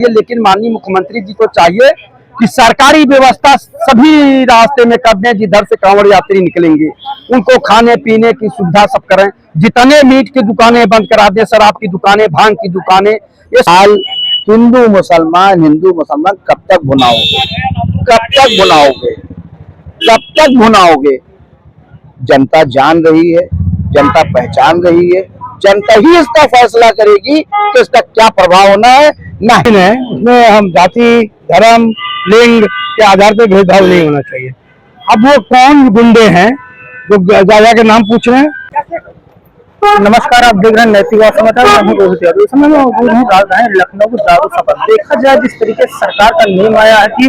लेकिन माननीय मुख्यमंत्री जी को चाहिए कि सरकारी व्यवस्था सभी रास्ते में कर दें जिधर से कांवड़ यात्री निकलेंगे, उनको खाने पीने की सुविधा सब करें। जितने मीट की दुकानें बंद करा दें, शराब की दुकानें, भांग की दुकानें। ये हाल हिंदू मुसलमान कब तक भुनाओगे, कब तक भुनाओगे, कब तक भुनाओगे? जनता जान रही है, जनता पहचान रही है, जनता ही इसका फैसला करेगी कि इसका क्या प्रभाव होना है। नहीं है उसमें हम जाति, धर्म, लिंग के आधार पर भेदभाव नहीं होना चाहिए। अब वो कौन गुंडे हैं जो जाजा के नाम पूछ रहे हैं? नमस्कार, आप देख रहे हैं नैतिक समाचार। मैं रोहित यादव। इस समय मैं मौजूद हूँ राजधानी लखनऊ के दारू सफर। देखा जाए जिस तरीके से सरकार का नियम आया है कि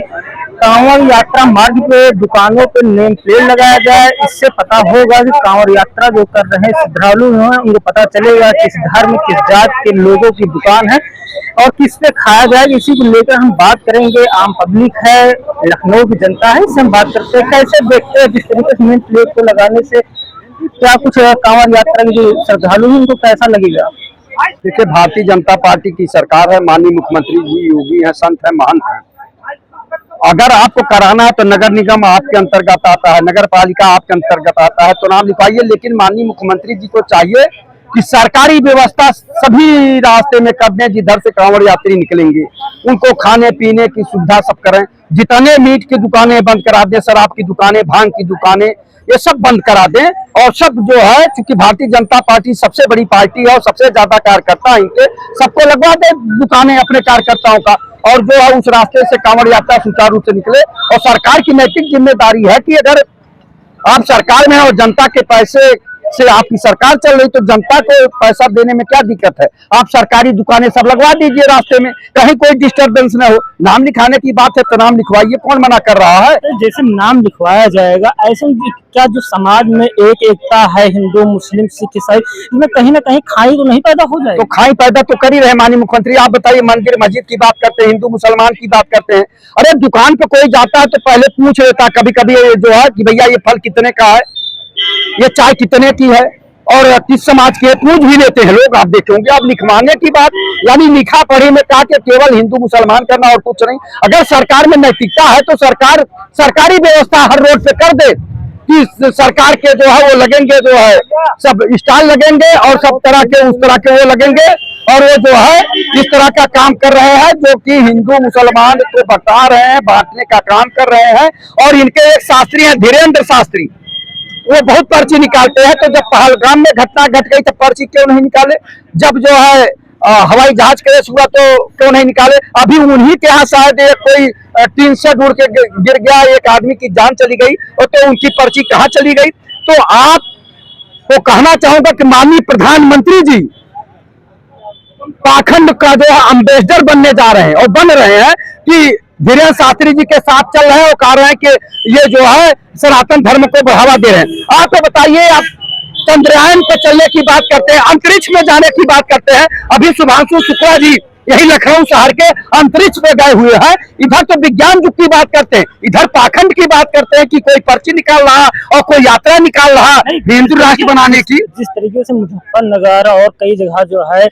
कांवड़ यात्रा मार्ग पे दुकानों पे नेम प्लेट लगाया जाए, इससे पता होगा कि कांवड़ यात्रा जो कर रहे हैं श्रद्धालु हैं उनको पता चलेगा किस धर्म किस जात के लोगों की दुकान है और किस पे खाया जाएगा। इसी को लेकर हम बात करेंगे। आम पब्लिक है, लखनऊ की जनता है, इससे हम बात करते हैं। कैसे देखते हैं जिस तरीके से नेम प्लेट को लगाने से क्या कुछ कांवड़ यात्रा के जो श्रद्धालु हैं उनको कैसा लगेगा? देखिए, भारतीय जनता पार्टी की सरकार है, माननीय मुख्यमंत्री जी योगी हैं, संत है, महंत है। अगर आपको कराना है तो नगर निगम आपके अंतर्गत आता है, नगर पालिका आपके अंतर्गत आता है, तो नाम लिखवाइए। लेकिन माननीय मुख्यमंत्री जी को चाहिए कि सरकारी व्यवस्था सभी रास्ते में कर दें जिधर से कांवड़ यात्री निकलेंगे, उनको खाने पीने की सुविधा सब करें। जितने मीट की दुकानें बंद करा दें, शराब की दुकानें, भांग की दुकानें, ये सब बंद करा दें। और सब जो है, क्योंकि भारतीय जनता पार्टी सबसे बड़ी पार्टी है और सबसे ज्यादा कार्यकर्ता इनके, सबको लगवा दे दुकानें अपने कार्यकर्ताओं का, और जो है उस रास्ते से कांवड़ यात्रा सुचारू रूप से निकले। और सरकार की नैतिक जिम्मेदारी है कि अगर आप सरकार में और जनता के पैसे से आपकी सरकार चल रही, तो जनता को पैसा देने में क्या दिक्कत है? आप सरकारी दुकानें सब लगवा दीजिए रास्ते में, कहीं कोई डिस्टरबेंस न हो। नाम लिखाने की बात है तो नाम लिखवाइए, कौन मना कर रहा है? जैसे नाम लिखवाया जाएगा, ऐसे क्या जो समाज में एकता है हिंदू मुस्लिम सिख ईसाई, इसमें कहीं ना कहीं खाई तो नहीं पैदा हो जाए? तो खाई पैदा तो कर ही रहे माननीय मुख्यमंत्री। आप बताइए, मंदिर मस्जिद की बात करते हैं, हिंदू मुसलमान की बात करते हैं। अरे दुकान पे कोई जाता है तो पहले पूछ लेता कभी कभी जो है कि भैया ये फल कितने का है, ये चाय कितने की है और किस समाज की है, पूछ भी लेते हैं लोग। आप देखेंगे। अब लिखवाने की बात, यानी लिखा पढ़े में कहा कि केवल हिंदू मुसलमान करना और कुछ नहीं। अगर सरकार में नैतिकता है तो सरकार सरकारी व्यवस्था हर रोड पे कर दे कि सरकार के जो है वो लगेंगे, जो है सब स्टॉल लगेंगे और सब तरह के उस तरह के वो लगेंगे, और वो जो है इस तरह का काम कर रहे हैं जो कि हिंदू मुसलमान को बता रहे हैं, बांटने का काम कर रहे हैं। और इनके एक शास्त्री हैं, धीरेन्द्र शास्त्री, वो बहुत पर्ची निकालते हैं। तो जब पहलगाम में घटना घट गई तो पर्ची क्यों नहीं निकाले? जब जो है हवाई जहाज केस हुआ तो क्यों नहीं निकाले? अभी उन्हीं के यहाँ शायद कोई टीन से उड़ के गिर गया, एक आदमी की जान चली गई, और तो उनकी पर्ची कहाँ चली गई? तो आप को कहना चाहूंगा कि माननीय प्रधानमंत्री जी पाखंड का जो है अम्बेसडर बनने जा रहे हैं और बन रहे हैं कि धीरेन्द्र शास्त्री जी के साथ चल रहे हैं और कह रहे हैं कि ये जो है सनातन धर्म को बढ़ावा दे रहे हैं। आपको बताइए, आप चंद्रयान पे चलने की बात करते हैं, अंतरिक्ष में जाने की बात करते हैं। अभी शुभांशु शुक्ला जी यही लखनऊ शहर के अंतरिक्ष में गए हुए हैं। इधर तो विज्ञान युग की बात करते हैं, इधर पाखंड की बात करते हैं कि कोई पर्ची निकाल रहा और कोई यात्रा निकाल रहा हिंदू राष्ट्र बनाने की। जिस तरीके से मुजफ्फरनगर और कई जगह जो है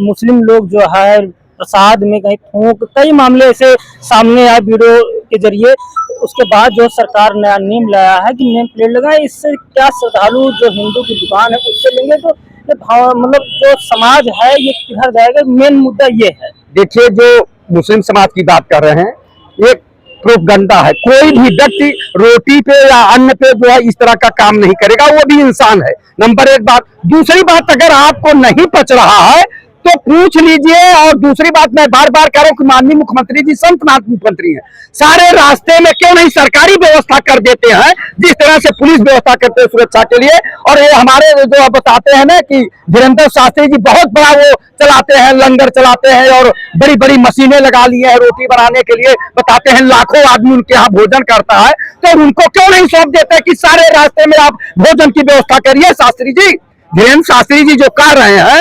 मुस्लिम लोग जो है प्रसाद में कहीं थूक, कई मामले ऐसे सामने आए वीडियो के जरिए। उसके बाद जो सरकार नया नियम लाया है कि नेम प्लेट लगाए, इससे क्या श्रद्धालु जो हिंदू की दुकान है उससे लेंगे तो मतलब जो समाज है ये किधर जाएगा? मेन मुद्दा ये है। देखिए, जो मुस्लिम समाज की बात कर रहे हैं, एक प्रोपगंडा है। कोई भी व्यक्ति रोटी पे या अन्न पे जो है इस तरह का काम नहीं करेगा, वो भी इंसान है। नंबर एक बात। दूसरी बात, अगर आपको नहीं पच रहा है तो पूछ लीजिए। और दूसरी बात, मैं बार बार कह रहा हूं कि माननीय मुख्यमंत्री जी संत मुख्यमंत्री हैं, सारे रास्ते में क्यों नहीं सरकारी व्यवस्था कर देते हैं, जिस तरह से पुलिस व्यवस्था करते हैं सुरक्षा के लिए। और ये हमारे जो बताते हैं ना कि धीरेन्द्र शास्त्री जी बहुत बड़ा वो चलाते हैं, लंगर चलाते हैं और बड़ी बड़ी मशीनें लगा ली है रोटी बनाने के लिए, बताते हैं लाखों आदमी उनके यहाँ भोजन करता है। तो उनको क्यों नहीं सौंप देते कि सारे रास्ते में आप भोजन की व्यवस्था करिए? शास्त्री जी, धीरेन्द्र शास्त्री जी जो कर रहे हैं,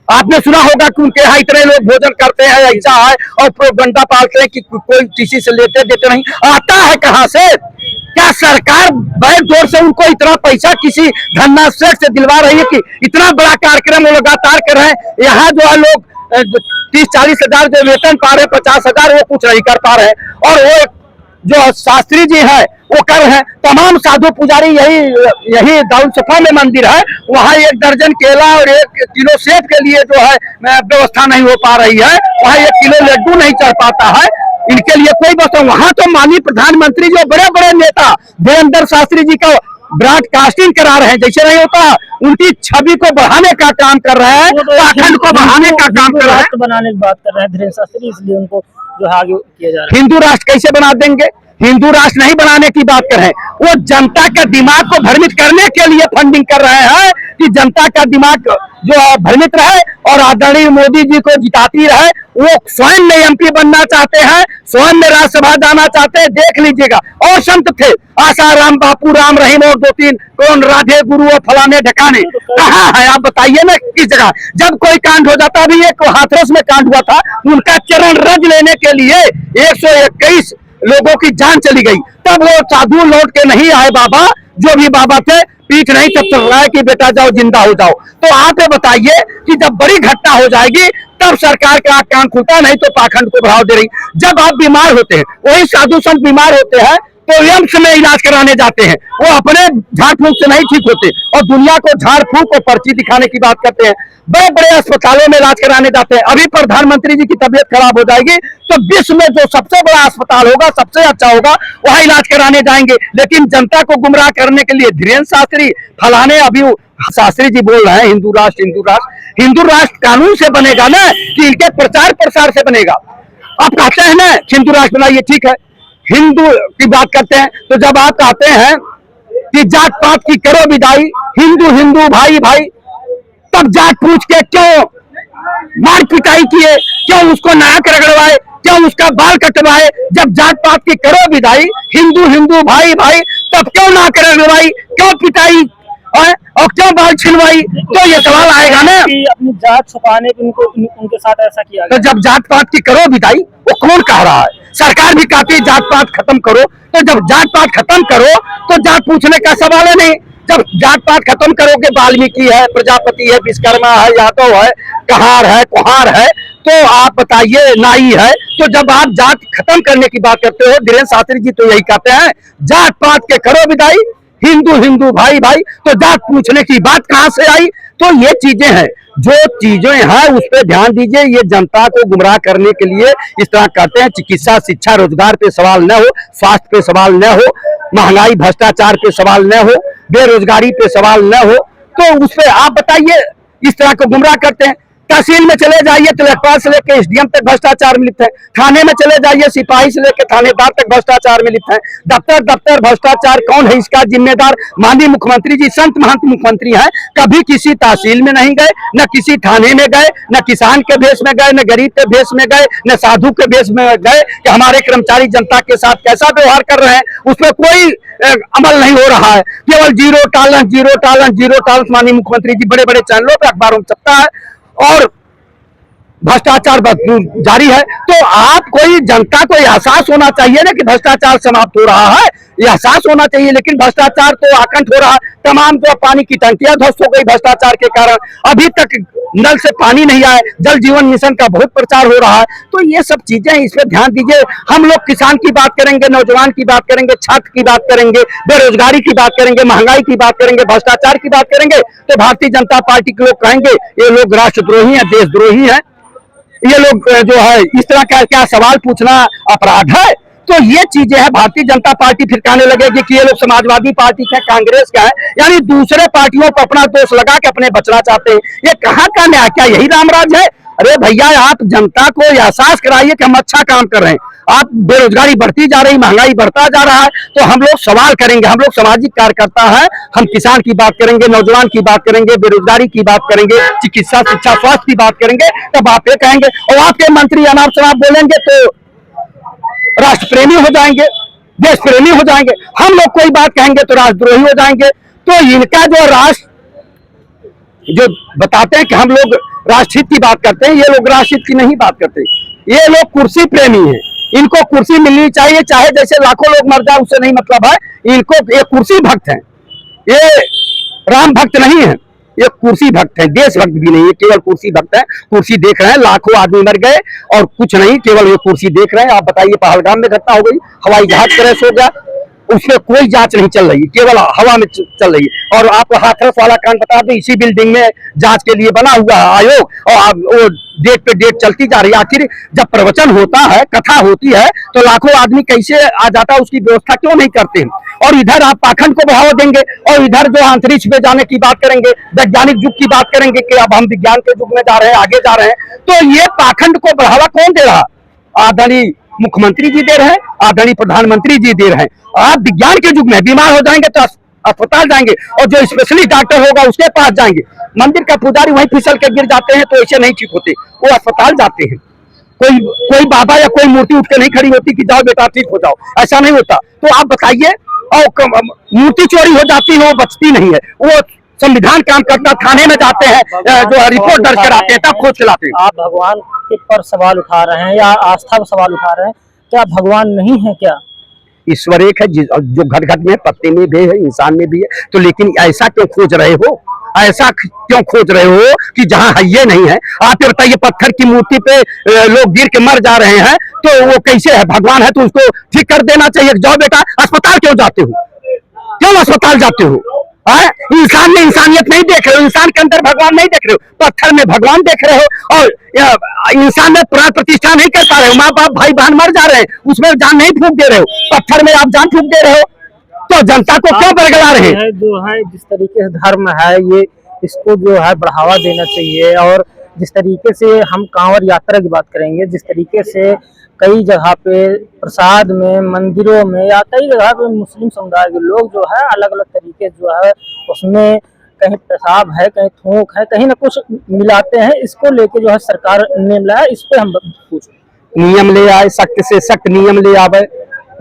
आपने सुना होगा कि उनके यहाँ इतने लोग भोजन करते हैं, ऐसा है, और प्रोपगंडा पालते हैं कि कोई किसी से लेते देते नहीं। आता है कहाँ से? क्या सरकार बैक डोर से उनको इतना पैसा किसी धन्ना सेठ से दिलवा रही है कि इतना बड़ा कार्यक्रम वो लगातार कर रहे हैं? यहाँ जो है लोग 30-40 हजार जो वेतन पा रहे, 50,000 वो कुछ नहीं कर पा रहे, और वो जो शास्त्री जी है वो कर रहे हैं। तमाम साधु पुजारी यही दारुसफा में मंदिर है, वहाँ 1 दर्जन केला और 1 किलो सेब के लिए जो है व्यवस्था नहीं हो पा रही है, वहाँ 1 किलो लड्डू नहीं चढ़ पाता है, इनके लिए कोई व्यवस्था। वहाँ तो माननीय प्रधानमंत्री जो बड़े बड़े नेता देवेंद्र शास्त्री जी का ब्रॉडकास्टिंग करा रहे हैं, जैसे नहीं होता, उनकी छवि को बढ़ाने का काम कर रहे हैं, उत्तराखंड को बढ़ाने का काम कर रहे हैं, बनाने की बात कर रहे हैं धीरेन्द्र शास्त्री, इसलिए उनको जो है आगे किया जा रहा है। हिंदू राष्ट्र कैसे बना देंगे? हिंदू राष्ट्र नहीं बनाने की बात कर रहे हैं, वो जनता का दिमाग को भ्रमित करने के लिए फंडिंग कर रहे हैं कि जनता का दिमाग जो है भ्रमित रहे और आदरणीय मोदी जी को जिताती रहे। वो स्वयं में एमपी बनना चाहते हैं, स्वयं में राज्यसभा जाना चाहते हैं। देख लीजिएगा, और संत थे आसाराम, बापू राम रहीम और 2-3 कौन राधे गुरु और फलाने ढकाने, कहाँ है आप बताइए ना किस जगह? जब कोई कांड हो जाता, अभी एक हाथरस में कांड हुआ था, उनका चरण रज लेने के लिए 121 लोगों की जान चली गई, तब वो साधु लौट के नहीं आए। बाबा जो भी बाबा थे, पीठ नहीं चल रहा है कि बेटा जाओ जिंदा हो जाओ। तो आप ये बताइए कि जब बड़ी घटना हो जाएगी तब सरकार का कान खुलता, नहीं तो पाखंड को बढ़ावा दे रही। जब आप बीमार होते हैं, वही साधु संत बीमार होते हैं तो एम्स में इलाज कराने जाते हैं, वो अपने झाड़ फूंक से नहीं ठीक होते और दुनिया को झाड़ फूंक और पर्ची दिखाने की बात करते हैं। बड़े बड़े अस्पतालों में इलाज कराने जाते हैं। अभी प्रधानमंत्री जी की तबीयत खराब हो जाएगी तो विश्व में जो सबसे बड़ा अस्पताल होगा, सबसे अच्छा होगा, वहां इलाज कराने जाएंगे। लेकिन जनता को गुमराह करने के लिए धीरेन्द्र शास्त्री फलाने, अभी शास्त्री जी बोल रहे हैं हिंदू राष्ट्र, हिंदू राष्ट्र। हिंदू राष्ट्र कानून से बनेगा ना कि इनके प्रचार प्रसार से बनेगा? आप कहते हैं ना हिंदू राष्ट्र बनाइए, ठीक है, हिंदू की बात करते हैं, तो जब आप कहते हैं कि जात पात की करो विदाई, हिंदू हिंदू भाई भाई, तब जात पूछ के क्यों मार पिटाई किए, क्यों उसको नाक रगड़वाए, क्यों उसका बाल कटवाए? जब जात पात की करो विदाई, हिंदू हिंदू भाई भाई, तब क्यों नाक रगड़वाई, क्यों पिटाई और क्यों बाल छिलवाई? तो ये सवाल आएगा ना कि अपनी जात छुपाने के उनके साथ ऐसा किया गया। तो जब जात पात की करो विदाई, वो कौन कह रहा है? सरकार भी कहती है जात पात खत्म करो, तो जब जात पात खत्म करो तो जात पूछने का सवाल है नहीं। जब जात पात खत्म करोगे, वाल्मीकि है, प्रजापति है, विश्वकर्मा है, यादव है, कहार है, कुहार है, तो आप बताइए नाई है, तो जब आप जात खत्म करने की बात करते हो, धीरेन्द्र शास्त्री जी तो यही कहते हैं जात पात के करो विदाई, हिंदू हिंदू भाई भाई, तो जात पूछने की बात कहां से आई? तो ये चीजें हैं, जो चीजें हैं उस पर ध्यान दीजिए। ये जनता को गुमराह करने के लिए इस तरह करते हैं। चिकित्सा, शिक्षा, रोजगार पे सवाल न हो, स्वास्थ्य पे सवाल न हो, महंगाई भ्रष्टाचार पे सवाल न हो, बेरोजगारी पे सवाल न हो, तो उस पर आप बताइए इस तरह को गुमराह करते हैं। तहसील में चले जाइए तो लेखपाल से लेकर एसडीएम तक भ्रष्टाचार में लिप्त है, थाने में चले जाइए सिपाही से लेकर थानेदार तक भ्रष्टाचार में लिप्त है, दफ्तर दफ्तर भ्रष्टाचार। कौन है इसका जिम्मेदार? माननीय मुख्यमंत्री जी संत महंत मुख्यमंत्री हैं, कभी किसी तहसील में नहीं गए, न किसी थाने में गए, न किसान के भेष में गए, न गरीब के भेष में गए, न साधु के भेष में गए कि हमारे कर्मचारी जनता के साथ कैसा व्यवहार कर रहे हैं, उसमें कोई अमल नहीं हो रहा है। केवल zero tolerance, zero tolerance, zero tolerance माननीय मुख्यमंत्री जी बड़े बड़े चैनलों पर, अखबारों में छपता है और भ्रष्टाचार जारी है। तो आप कोई जनता को एहसास होना चाहिए ना कि भ्रष्टाचार समाप्त हो रहा है, एहसास होना चाहिए। लेकिन भ्रष्टाचार तो आकंठ हो रहा है। तमाम जो पानी की टंकियां ध्वस्त हो गई भ्रष्टाचार के कारण, अभी तक नल से पानी नहीं आए, जल जीवन मिशन का बहुत प्रचार हो रहा है। तो ये सब चीजें, इस पर ध्यान दीजिए। हम लोग किसान की बात करेंगे, नौजवान की बात करेंगे, छात्र की बात करेंगे, बेरोजगारी की बात करेंगे, महंगाई की बात करेंगे, भ्रष्टाचार की बात करेंगे, तो भारतीय जनता पार्टी के लोग कहेंगे ये लोग राष्ट्रद्रोही हैं, देशद्रोही हैं, ये लोग जो है इस तरह का क्या सवाल पूछना अपराध है? तो ये चीजें हैं। भारतीय जनता पार्टी फिर कहने लगेगी कि ये लोग समाजवादी पार्टी के, कांग्रेस का है, यानी दूसरे पार्टियों को अपना दोष लगा के अपने बचना चाहते हैं। ये कहाँ का न्याय? क्या यही रामराज है? अरे भैया, आप जनता को एहसास कराइए कि हम अच्छा काम कर रहे हैं। आप बेरोजगारी बढ़ती जा रही, महंगाई बढ़ता जा रहा है, तो हम लोग सवाल करेंगे। हम लोग सामाजिक कार्यकर्ता है, हम किसान की बात करेंगे, नौजवान की बात करेंगे, बेरोजगारी की बात करेंगे, चिकित्सा, शिक्षा, स्वास्थ्य की बात करेंगे, तब आप ये कहेंगे। और आपके मंत्री अनाप शनाप बोलेंगे तो राष्ट्र प्रेमी हो जाएंगे, देश प्रेमी हो जाएंगे। हम लोग कोई बात कहेंगे तो राष्ट्रद्रोही हो जाएंगे। तो इनका जो राष्ट्र जो बताते हैं कि हम लोग राष्ट्रहित की बात करते हैं, ये लोग राष्ट्रहित की नहीं बात करते। ये लोग कुर्सी प्रेमी हैं, इनको कुर्सी मिलनी चाहिए, चाहे जैसे लाखों लोग मर जाए उससे नहीं मतलब है। इनको ये कुर्सी भक्त हैं, ये राम भक्त नहीं है। ये कुर्सी भक्त है, देशभक्त भी नहीं है, केवल कुर्सी भक्त है। कुर्सी देख रहे हैं, लाखों आदमी मर गए और कुछ नहीं, केवल ये कुर्सी देख रहे हैं। आप बताइए, पहलगाम में घटना हो गई, हवाई जहाज क्रैश हो गया, उसमें कोई जांच नहीं चल रही, केवल हवा में चल रही है। और आपको हाथरस वाला कांड बता दें, इसी बिल्डिंग में जांच के लिए बना हुआ आयोग, और वो डेट पे डेट चलती जा रही है। आखिर जब प्रवचन होता है, कथा होती है, तो लाखों आदमी कैसे आ जाता है, उसकी व्यवस्था क्यों नहीं करते हैं? और इधर आप पाखंड को बढ़ावा देंगे, और इधर जो अंतरिक्ष में जाने की बात करेंगे, वैज्ञानिक युग की बात करेंगे कि अब हम विज्ञान के युग में जा रहे हैं, आगे जा रहे हैं, तो ये पाखंड को बढ़ावा कौन दे रहा? आदरणीय मुख्यमंत्री जी दे रहे हैं, आदरणीय प्रधानमंत्री जी दे रहे हैं। आप विज्ञान के युग में बीमार हो जाएंगे तो अस्पताल जाएंगे, और जो स्पेशलिस्ट डॉक्टर होगा उसके पास जाएंगे। मंदिर का पुजारी वहीं फिसल के गिर जाते हैं तो ऐसे नहीं ठीक होते, वो अस्पताल जाते हैं। कोई बाबा या कोई मूर्ति उठ के नहीं खड़ी होती कि जाओ बेटा ठीक हो जाओ, ऐसा नहीं होता। तो आप बताइए, और मूर्ति चोरी हो जाती है, वो बचती नहीं है, वो संविधान काम करता, थाने में जाते हैं, जो रिपोर्ट दर्ज कराते हैं, तब खोज के लाते हैं। आप भगवान के पर सवाल उठा रहे हैं या आस्था पर सवाल उठा रहे हैं, क्या भगवान नहीं है क्या? ईश्वर एक है, जो घट घट में, पत्ते में भी है, इंसान में भी है। तो लेकिन ऐसा क्यों खोज रहे हो, ऐसा क्यों खोज रहे हो कि जहां है ये नहीं है? आप ये बताइए, पत्थर की मूर्ति पे लोग गिर के मर जा रहे हैं, तो वो कैसे है? भगवान है तो उसको ठीक कर देना चाहिए। जाओ बेटा, अस्पताल क्यों जाते हो? क्यों अस्पताल जाते हो? इंसान में इंसानियत नहीं देख रहे हो, इंसान के अंदर भगवान नहीं देख रहे हो, पत्थर में भगवान देख रहे हो, और इंसान में प्राण प्रतिष्ठा नहीं कर पा रहे हो। माँ बाप भाई बहन मर जा रहे हैं, उसमें जान नहीं फूंक दे रहे हो, पत्थर में आप जान फूंक दे रहे हो, तो जनता को क्यों बरगला रहे हैं? जो है जिस तरीके से धर्म है, ये इसको जो है बढ़ावा देना चाहिए। और जिस तरीके से हम कांवड़ यात्रा की बात करेंगे, जिस तरीके से कई जगह पे प्रसाद में, मंदिरों में, या कई जगह पे मुस्लिम समुदाय के लोग जो है अलग अलग तरीके जो है उसमें कहीं पेशाब है, कहीं थूक है, कहीं ना कुछ मिलाते हैं। इसको लेके जो है सरकार नियम लाया, इस पे हम पूछ नियम ले आए, सख्त से सख्त नियम ले आवे,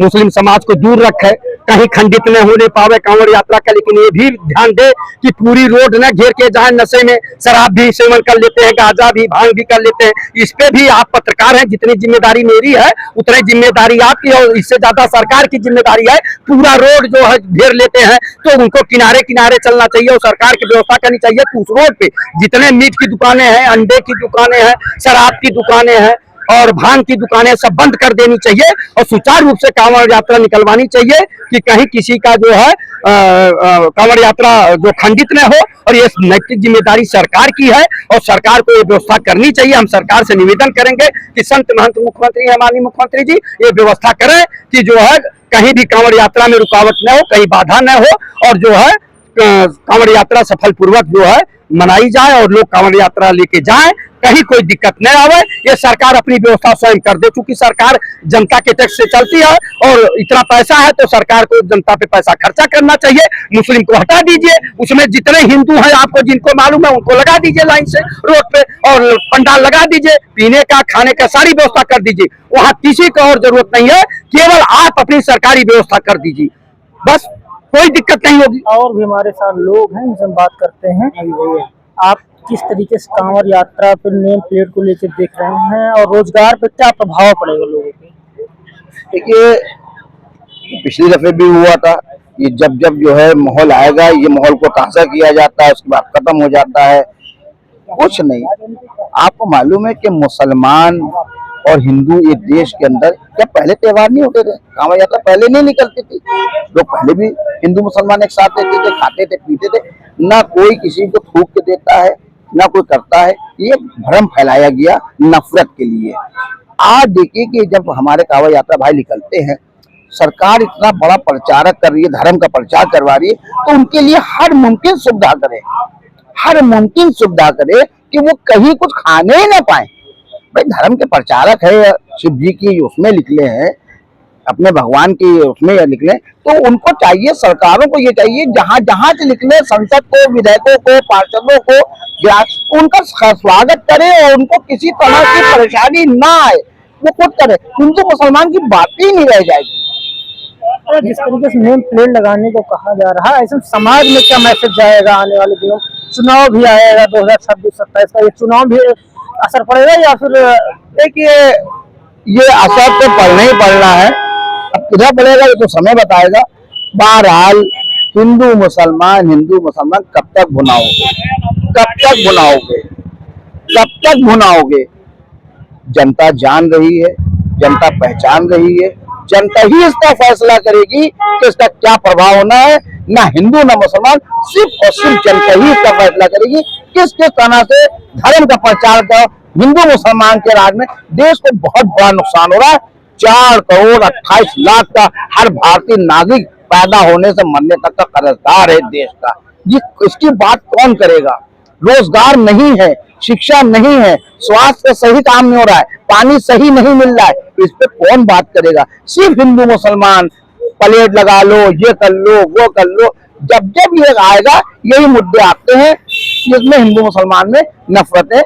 मुस्लिम समाज को दूर रखे, कहीं खंडित न होने पावे कांवड़ यात्रा का। लेकिन ये भी ध्यान दे कि पूरी रोड न घेर के जाए, नशे में शराब भी सेवन कर लेते हैं, गांजा भी, भांग भी कर लेते हैं। इस पे भी आप पत्रकार हैं, जितनी जिम्मेदारी मेरी है उतनी जिम्मेदारी आपकी, और इससे ज्यादा सरकार की जिम्मेदारी है। पूरा रोड जो है घेर लेते हैं, तो उनको किनारे किनारे चलना चाहिए, और सरकार की व्यवस्था करनी चाहिए कि उस रोड पे जितने मीट की दुकानें हैं, अंडे की दुकानें हैं, शराब की दुकानें हैं और भांग की दुकानें सब बंद कर देनी चाहिए, और सुचारू रूप से कांवड़ यात्रा निकलवानी चाहिए कि कहीं किसी का जो है कांवड़ यात्रा जो खंडित न हो। और ये नैतिक जिम्मेदारी सरकार की है, और सरकार को ये व्यवस्था करनी चाहिए। हम सरकार से निवेदन करेंगे कि संत महंत मुख्यमंत्री है, माननीय मुख्यमंत्री जी, ये व्यवस्था करें कि जो है कहीं भी कांवड़ यात्रा में रुकावट न हो, कहीं बाधा न हो, और जो है कांवड़ यात्रा सफल पूर्वक जो है मनाई जाए, और लोग कांवड़ यात्रा लेके जाएं, कहीं कोई दिक्कत न आवे। ये सरकार अपनी व्यवस्था स्वयं कर दे, क्योंकि सरकार जनता के टैक्स से चलती है, और इतना पैसा है तो सरकार को जनता पे पैसा खर्चा करना चाहिए। मुस्लिम को हटा दीजिए, उसमें जितने हिंदू हैं आपको जिनको मालूम है उनको लगा दीजिए लाइन से रोड पे, और पंडाल लगा दीजिए, पीने का खाने का सारी व्यवस्था कर दीजिए। वहां किसी को और जरूरत नहीं है, केवल आप अपनी सरकारी व्यवस्था कर दीजिए, बस कोई दिक्कत नहीं होगी। और भी हमारे साथ लोग हैं, उनसे हम बात करते हैं। आप किस तरीके से कांवड़ यात्रा पर नेम प्लेट को लेकर देख रहे हैं, और रोजगार पर क्या प्रभाव पड़ेगा लोगों पे? देखिए, पिछली दफे भी हुआ था, ये जब जब जो है माहौल आएगा, ये माहौल को ताज़ा किया जाता है, उसके बाद खत्म हो जाता है। कुछ नहीं, आपको मालूम है कि मुसलमान और हिंदू एक देश के अंदर क्या पहले त्योहार नहीं होते थे? कांवड़ यात्रा पहले नहीं निकलती थी, लोग पहले भी हिंदू मुसलमान एक साथ रहते थे, खाते थे, पीते थे, ना कोई किसी को थूक के देता है, ना कोई करता है। ये भ्रम फैलाया गया नफरत के लिए। आज देखिए कि जब हमारे कांवड़ यात्रा भाई निकलते हैं, सरकार इतना बड़ा प्रचारक कर रही है, धर्म का प्रचार करवा रही है, तो उनके लिए हर मुमकिन सुविधा करे, हर मुमकिन सुविधा करे कि वो कहीं कुछ खाने ही ना पाए। भाई धर्म के प्रचारक है, शिव जी की उसमें निकले हैं, अपने भगवान की उसमें निकले, तो उनको चाहिए, सरकारों को ये चाहिए, जहां जहां से निकले, संसद को, विधायकों को, पार्षदों को, उनका स्वागत करे, और उनको किसी तरह की परेशानी ना आए, वो खुद करे। हिंदू मुसलमान की बात ही नहीं रह जाएगी। जिस तरीके से नेम प्लेट लगाने को कहा जा रहा है, ऐसे समाज में क्या मैसेज जाएगा आने वाले दिनों? चुनाव भी आएगा 2026-27 का, ये चुनाव भी असर पड़ेगा या फिर? देखिए, ये असर तो पड़ना ही पड़ना है, अब किधर पड़ेगा ये तो समय बताएगा। बहरहाल हिंदू मुसलमान कब तक भुनाओगे, कब तक भुनाओगे, कब तक भुनाओगे। जनता जान रही है, जनता पहचान रही है, जनता ही इसका फैसला करेगी कि इसका क्या प्रभाव होना है। ना हिंदू ना मुसलमान, सिर्फ और सिर्फ जनता ही इसका फैसला करेगी किस किस तरह से धर्म का प्रचार कर। हिंदू मुसलमान के राज में देश को बहुत बड़ा नुकसान हो रहा है। 4,28,00,000 का हर भारतीय नागरिक पैदा होने से मरने तक का कर्जदार है देश का। इसकी बात कौन करेगा। रोजगार नहीं है, शिक्षा नहीं है, स्वास्थ्य सही काम नहीं हो रहा है, पानी सही नहीं मिल रहा है, इस पे कौन बात करेगा। सिर्फ हिंदू मुसलमान प्लेट लगा लो, ये कर लो, वो कर लो। जब जब ये आएगा यही मुद्दे आते हैं जिसमें हिंदू मुसलमान में नफरतें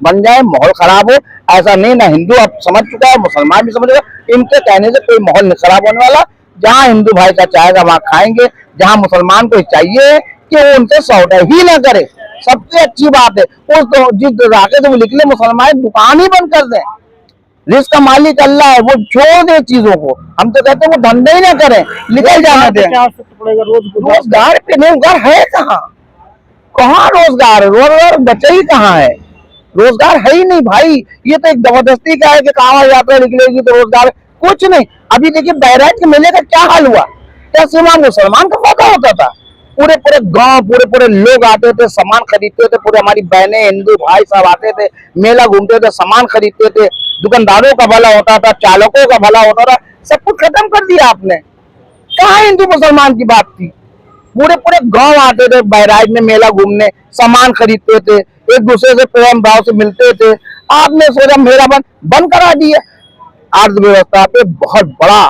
बन जाए, माहौल खराब हो। ऐसा नहीं, ना हिंदू अब समझ चुका है, मुसलमान भी समझ चुका है। इनके कहने से कोई माहौल नहीं खराब होने वाला। जहाँ हिंदू भाई का चाहेगा वहां खाएंगे, जहाँ मुसलमान को चाहिए कि वो उनसे सौदा ही ना करे। सबसे अच्छी बात है उस जिस राके से वो निकले मुसलमान दुकान ही बंद कर दें। रिस्क का मालिक अल्लाह है, वो छोड़ दे चीजों को। हम तो कहते हैं वो धंधे ही ना करें, निकल जाना दें। रोजगार पे नहीं, रोजगार है कहाँ, कहाँ रोजगार है, रोजगार बचे ही कहाँ है, रोजगार है ही नहीं भाई। ये तो एक जबरदस्ती का है कि कांवड़ यात्रा निकलेगी तो रोजगार, कुछ नहीं। अभी देखिए बहराइच के मेले का क्या हाल हुआ, क्या सिर्फ मुसलमान का फायदा होता था। पूरे पूरे गांव, पूरे पूरे लोग आते थे, सामान खरीदते थे। पूरे हमारी बहनें, हिंदू भाई सब आते थे, मेला घूमते थे, सामान खरीदते थे। दुकानदारों का भला होता था, चालकों का भला होता था। सब कुछ खत्म कर दिया आपने। कहाँ हिंदू मुसलमान की बात थी। पूरे पूरे गांव आते थे बहराइच में मेला घूमने, सामान खरीदते थे, एक दूसरे से प्रेम भाव से मिलते थे। आपने सोचा मेरा बंद करा दिया। अर्थव्यवस्था पे बहुत बड़ा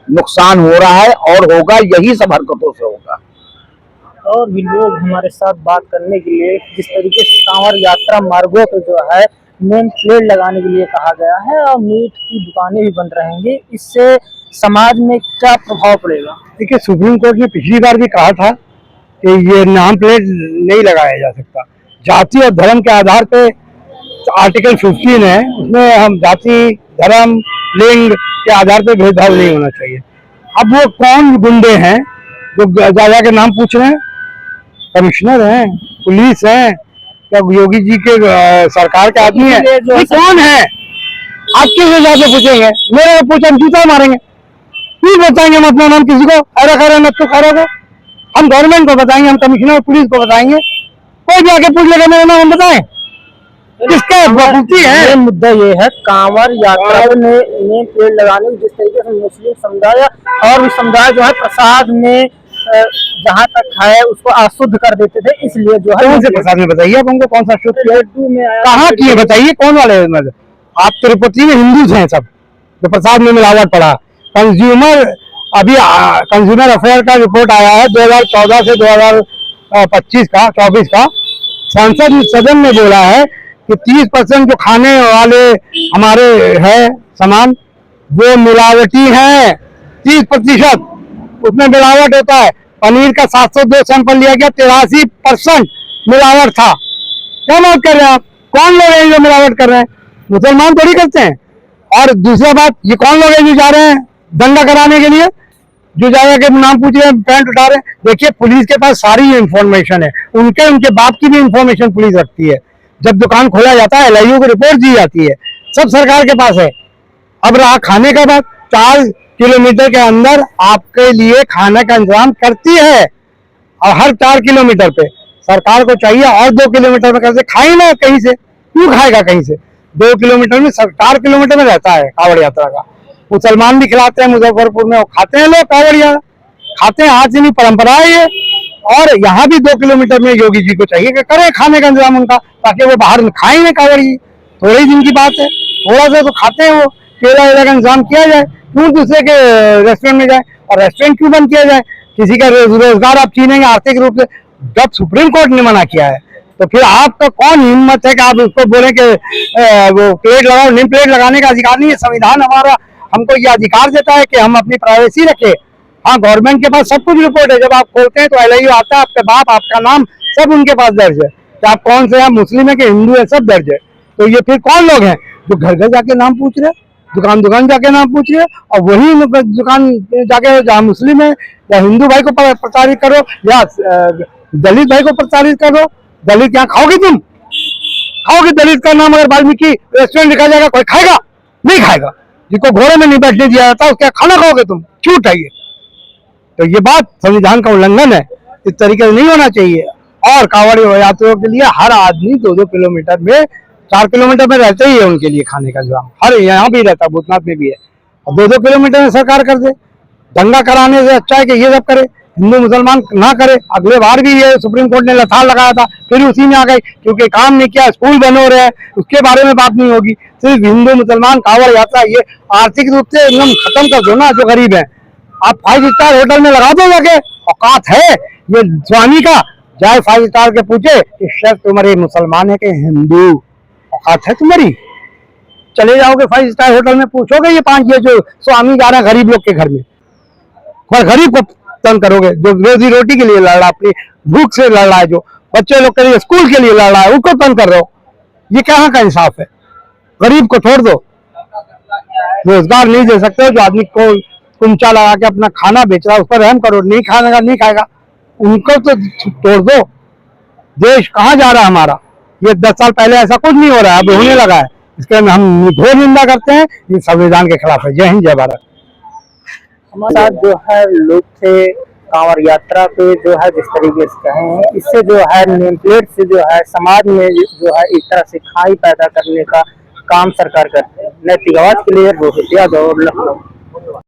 नुकसान हो रहा है और होगा, यही सब हरकतों से होगा। और भी लोग हमारे साथ बात करने के लिए, जिस तरीके से कांवड़ यात्रा मार्गों पे जो है नेम प्लेट लगाने के लिए कहा गया है और मीट की दुकानें भी बंद रहेंगी, इससे समाज में क्या प्रभाव पड़ेगा। देखिए सुप्रीम कोर्ट ने पिछली बार भी कहा था कि ये नाम प्लेट नहीं लगाया जा सकता। जाति और धर्म के आधार पे आर्टिकल 15 है, उसमें हम जाति, धर्म, लिंग के आधार पे भेदभाव नहीं होना चाहिए। अब वो कौन गुंडे हैं जो जा के नाम पूछ रहे हैं, कमिश्नर हैं, पुलिस हैं, क्या योगी जी के सरकार के आदमी है, ये कौन है। आप किस वजह से पूछेंगे, मेरे को पूछे हम जूता मारेंगे, नहीं बताएंगे हम अपना नाम किसी को, अरे खैर नत्थु खैर को हम गवर्नमेंट को बताएंगे, हम कमिश्नर पुलिस को बताएंगे। कोई जाके पूछ लेगा मेरा नाम, हम बताएं किसका वक्ती है। ये मुद्दा ये है कांवड़ यात्रा में नेम प्लेट लगाने की, जिस तरीके से मुस्लिम समुदाय और भी समुदाय जो है प्रसाद में जहाँ तक है उसको अशुद्ध कर देते थे, इसलिए जो है कौन से प्रसाद में बताइए आप हमको, कौन सा शुद्ध लड्डू में कहाँ किए बताइए, कौन वाले। आप तिरुपति में हिंदू हैं सब, जो प्रसाद में मिलावट पड़ा। कंज्यूमर अफेयर का रिपोर्ट आया है 2014 से 2025 का 24 का। संसद सदन में बोला है कि 30% जो खाने वाले हमारे है सामान वो मिलावटी है, 30% उसमें मिलावट होता है। पनीर का 702 सैंपल लिया गया, 83% मिलावट था। क्या बात कर रहे हैं आप, कौन लोग हैं जो मिलावट कर रहे हैं, मुसलमान थोड़ी करते हैं। और दूसरा बात, ये कौन लोग हैं जो जा रहे हैं दंगा कराने के लिए, जो जाकर के नाम पूछ रहे हैं, पैंट उठा रहे हैं। देखिए पुलिस के पास सारी इंफॉर्मेशन है, उनके बाप की भी इंफॉर्मेशन पुलिस रखती है। जब दुकान खोला जाता है LIU को रिपोर्ट दी जाती है, सब सरकार के पास है। अब रहा खाने का बात, 4 किलोमीटर के अंदर आपके लिए खाने का इंतजाम करती है, और हर 4 किलोमीटर पे सरकार को चाहिए और 2 किलोमीटर में कैसे खाए ना, कहीं से क्यों खाएगा कहीं से। 2 किलोमीटर में 4 किलोमीटर में रहता है कांवड़ यात्रा का। मुसलमान भी खिलाते हैं मुजफ्फरपुर में, खाते हैं लोग कांवड़िया, खाते हैं, आज से नहीं परंपरा है ये। और यहाँ भी 2 किलोमीटर में योगी जी को चाहिए कि करें खाने का इंतजाम उनका, ताकि वो बाहर खाएंगे कांवड़ी। थोड़े ही दिन की बात है, थोड़ा सा तो खाते हैं वो, केला वेला का इंतजाम किया जाए, क्यों दूसरे के रेस्टोरेंट में जाए। और रेस्टोरेंट क्यों बंद किया जाए, किसी का रोजगार आप छीनेंगे आर्थिक रूप से। जब सुप्रीम कोर्ट ने मना किया है तो फिर आपका कौन हिम्मत है कि आप उसको बोले कि वो प्लेट लगाओ। नेम प्लेट लगाने का अधिकार नहीं है, संविधान हमारा हमको ये अधिकार देता है कि हम अपनी प्राइवेसी रखें। हाँ, गवर्नमेंट के पास सब कुछ रिपोर्ट है, जब आप खोलते हैं तो LIU आता है, आपका बाप, आपका नाम सब उनके पास दर्ज है कि आप कौन से हैं, मुस्लिम है कि हिंदू है, सब दर्ज है। तो ये फिर कौन लोग हैं जो घर घर जाके नाम पूछ रहे हैं। दुकान दुकान जाके नाम पूछिए, और वही दुकान जाके जहाँ मुस्लिम है या हिंदू भाई को प्रताड़ित करो या दलित भाई को प्रताड़ित करो। दलित यहाँ खाओगे तुम? खाओगे? दलित का नाम अगर वाल्मीकि रेस्टोरेंट लिखा जाएगा, कोई खाएगा? नहीं खाएगा। जिसको घोड़े में नहीं बैठने दिया जाता उसका खाना खाओगे तुम? झूठ है ये। तो ये बात संविधान का उल्लंघन है, इस तरीके से नहीं होना चाहिए। और कांवड़ी यात्रियों के लिए हर आदमी 2-2 किलोमीटर में, 4 किलोमीटर में रहते ही है उनके लिए खाने का इंतजाम। हर यहाँ भी रहता है, भूतनाथ में भी है। और 2-2 किलोमीटर में सरकार कर दे। दंगा कराने से अच्छा है कि ये सब करे, हिंदू मुसलमान ना करे। अगले बार भी ये सुप्रीम कोर्ट ने लथाड़ लगाया था, फिर उसी में आ गई, क्योंकि काम नहीं किया, स्कूल बंद हो रहे हैं, उसके बारे में बात नहीं होगी। सिर्फ हिंदू मुसलमान कांवड़ यात्रा, ये आर्थिक रूप से एकदम खत्म कर दो ना जो गरीब है। आप 5 स्टार होटल में लगा दो जाके, औकात है ये स्वामी का? जाए 5 स्टार के पूछे कि सर तुम्हारे मुसलमान है कि हिंदू? औकात है तुम्हारी? चले जाओगे 5 स्टार होटल में, पूछोगे ये 5 ये जो स्वामी जा रहे हैं गरीब लोग के घर में, और गरीब को तंग करोगे जो रोजी रोटी के लिए लड़ रहा, अपनी भूख से लड़ रहा है, जो बच्चे लोग के लिए स्कूल के लिए लड़ रहा है, उसको तंग कर रहे हो। ये कहाँ का इंसाफ है? गरीब को छोड़ दो, रोजगार नहीं दे सकते हो, जो आदमी को कुंचा लगा के अपना खाना बेच रहा है उस पर रहम करो। नहीं खाएगा नहीं खाएगा, उनको तो तोड़ दो। देश कहाँ जा रहा है हमारा? ये 10 साल पहले ऐसा कुछ नहीं हो रहा है, अब होने लगा है। इसके हम घोर निंदा करते हैं, ये संविधान के खिलाफ है। जय हिंद, जय भारत। हमारे साथ जो है लोग थे कांवड़ यात्रा पे, जो है जिस तरीके से कहे हैं, इससे जो है नेम प्लेट से जो है समाज में जो है एक तरह से खाई पैदा करने का काम सरकार करती है। नैतिक आवाज के लिए रोहित यादव, लखनऊ।